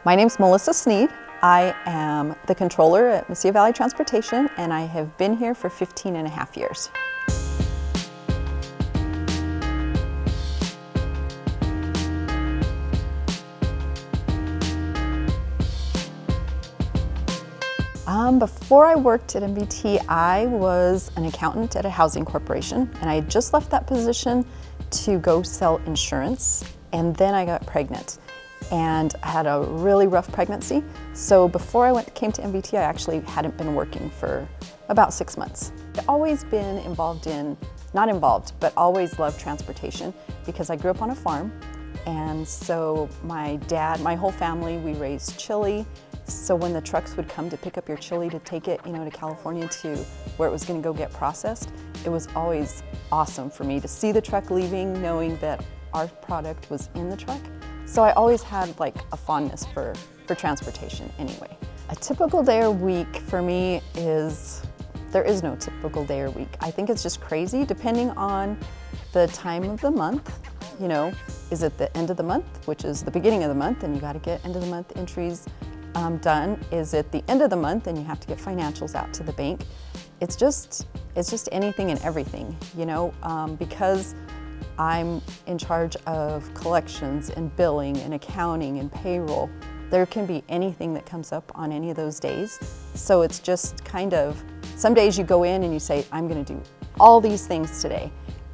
My name's Melissa Sneed. I am the controller at Mesilla Valley Transportation, and I have been here for 15 and a half years. Before I worked at MVT, I was an accountant at a housing corporation, and I had just left that position to go sell insurance, and then I got pregnant. And I had a really rough pregnancy. So before I came to MVT, I actually hadn't been working for about 6 months. I've always been not involved, but always loved transportation because I grew up on a farm. And so my dad, my whole family, we raised chili. So when the trucks would come to pick up your chili to take it, to California to where it was gonna go get processed, it was always awesome for me to see the truck leaving, knowing that our product was in the truck. So I always had like a fondness for transportation anyway. A typical day or week for me there is no typical day or week. I think it's just crazy depending on the time of the month. Is it the end of the month, which is the beginning of the month, and you gotta get end of the month entries done? Is it the end of the month and you have to get financials out to the bank? It's just anything and everything, because I'm in charge of collections and billing and accounting and payroll. There can be anything that comes up on any of those days. So it's just kind of, some days you go in and you say, I'm gonna do all these things today.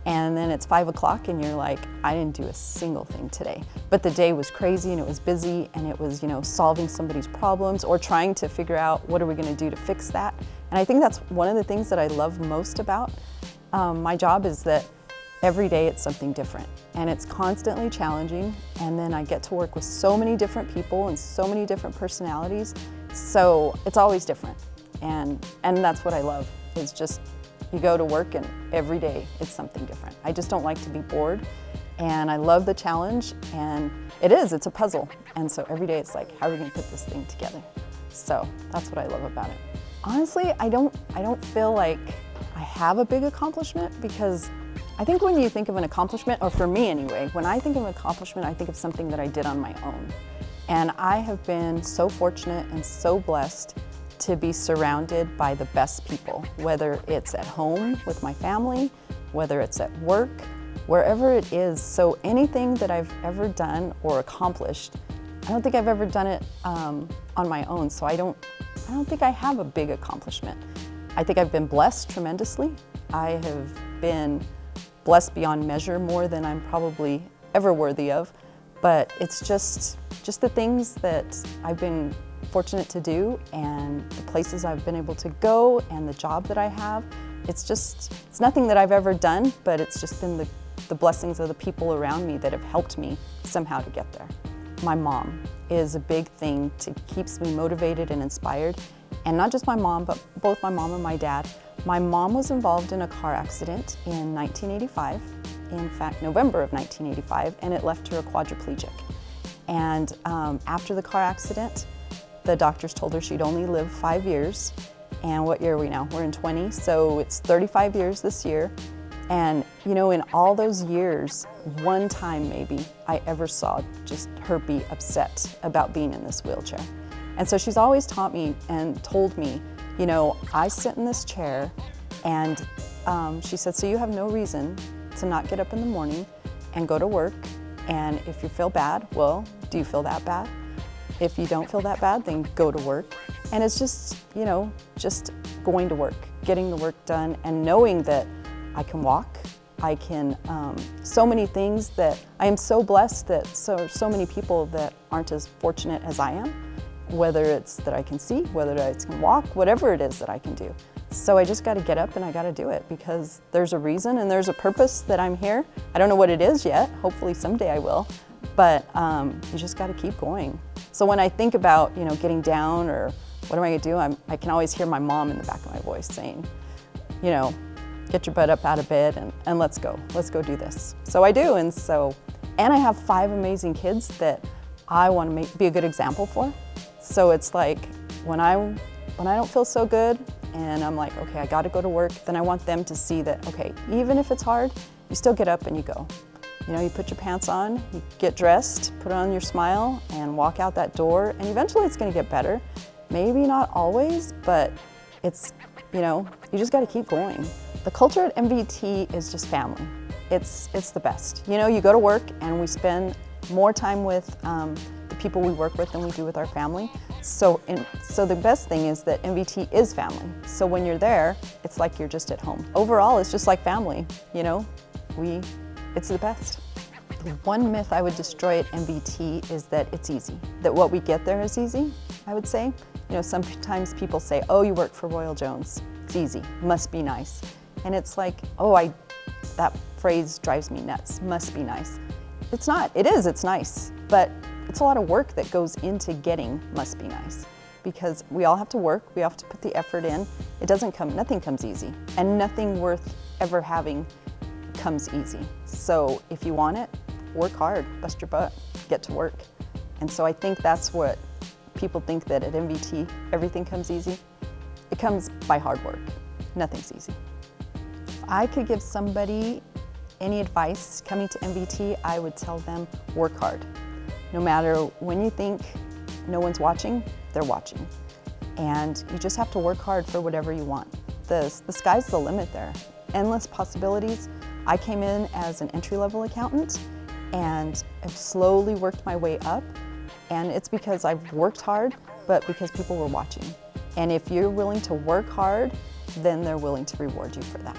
And then it's 5 o'clock and you're like, I didn't do a single thing today. But the day was crazy and it was busy and it was, solving somebody's problems or trying to figure out what are we gonna do to fix that. And I think that's one of the things that I love most about my job is that every day it's something different and it's constantly challenging, and then I get to work with so many different people and so many different personalities, so it's always different, and that's what I love. It's just you go to work and every day it's something different. I just don't like to be bored, and I love the challenge, and it's a puzzle, and so every day it's like, how are we going to put this thing together? So that's what I love about it. Honestly, I don't feel like I have a big accomplishment, because I think when you think of an accomplishment, or for me anyway, when I think of an accomplishment, I think of something that I did on my own. And I have been so fortunate and so blessed to be surrounded by the best people, whether it's at home with my family, whether it's at work, wherever it is. So anything that I've ever done or accomplished, I don't think I've ever done it on my own. So I don't think I have a big accomplishment. I think I've been blessed tremendously. I have been blessed beyond measure, more than I'm probably ever worthy of. But it's just the things that I've been fortunate to do, and the places I've been able to go, and the job that I have. It's nothing that I've ever done, but it's just been the blessings of the people around me that have helped me somehow to get there. My mom is a big thing that keeps me motivated and inspired. And not just my mom, but both my mom and my dad. My mom was involved in a car accident in 1985, in fact, November of 1985, and it left her a quadriplegic. And after the car accident, the doctors told her she'd only live 5 years. And what year are we now? We're in 20, so it's 35 years this year. And in all those years, one time maybe I ever saw just her be upset about being in this wheelchair. And so she's always taught me and told me, I sit in this chair, and she said, so you have no reason to not get up in the morning and go to work. And if you feel bad, well, do you feel that bad? If you don't feel that bad, then go to work. And it's just, just going to work, getting the work done, and knowing that I can walk, I can, so many things that I am so blessed that so many people that aren't as fortunate as I am, whether it's that I can see, whether I can walk, whatever it is that I can do. So I just got to get up and I got to do it, because there's a reason and there's a purpose that I'm here. I don't know what it is yet. Hopefully someday I will, but you just got to keep going. So when I think about, getting down or what am I going to do, I can always hear my mom in the back of my voice saying, get your butt up out of bed and let's go do this. So I do, and I have 5 amazing kids that I want to be a good example for. So it's like when I don't feel so good and I'm like, okay, I got to go to work, then I want them to see that, okay, even if it's hard, you still get up and you go. You know, you put your pants on, you get dressed, put on your smile, and walk out that door, and eventually it's gonna get better. Maybe not always, but it's, you know, you just gotta keep going. The culture at MVT is just family. It's the best. You know, you go to work and we spend more time with the people we work with than we do with our family. So the best thing is that MVT is family. So when you're there, it's like you're just at home. Overall, it's just like family, you know? It's the best. The one myth I would destroy at MVT is that it's easy, that what we get there is easy, I would say. You know, sometimes people say, oh, you work for Royal Jones. It's easy, must be nice. And it's like, oh, that phrase drives me nuts, must be nice. It's not, it is, it's nice, but it's a lot of work that goes into getting must be nice. Because we all have to work, we have to put the effort in. Nothing comes easy, and nothing worth ever having comes easy. So if you want it, work hard, bust your butt, get to work. And so I think that's what people think, that at MVT, everything comes easy. It comes by hard work. Nothing's easy. If I could give somebody any advice coming to MVT, I would tell them, work hard. No matter when you think no one's watching, they're watching. And you just have to work hard for whatever you want. The sky's the limit there. Endless possibilities. I came in as an entry-level accountant and have slowly worked my way up. And it's because I've worked hard, but because people were watching. And if you're willing to work hard, then they're willing to reward you for that.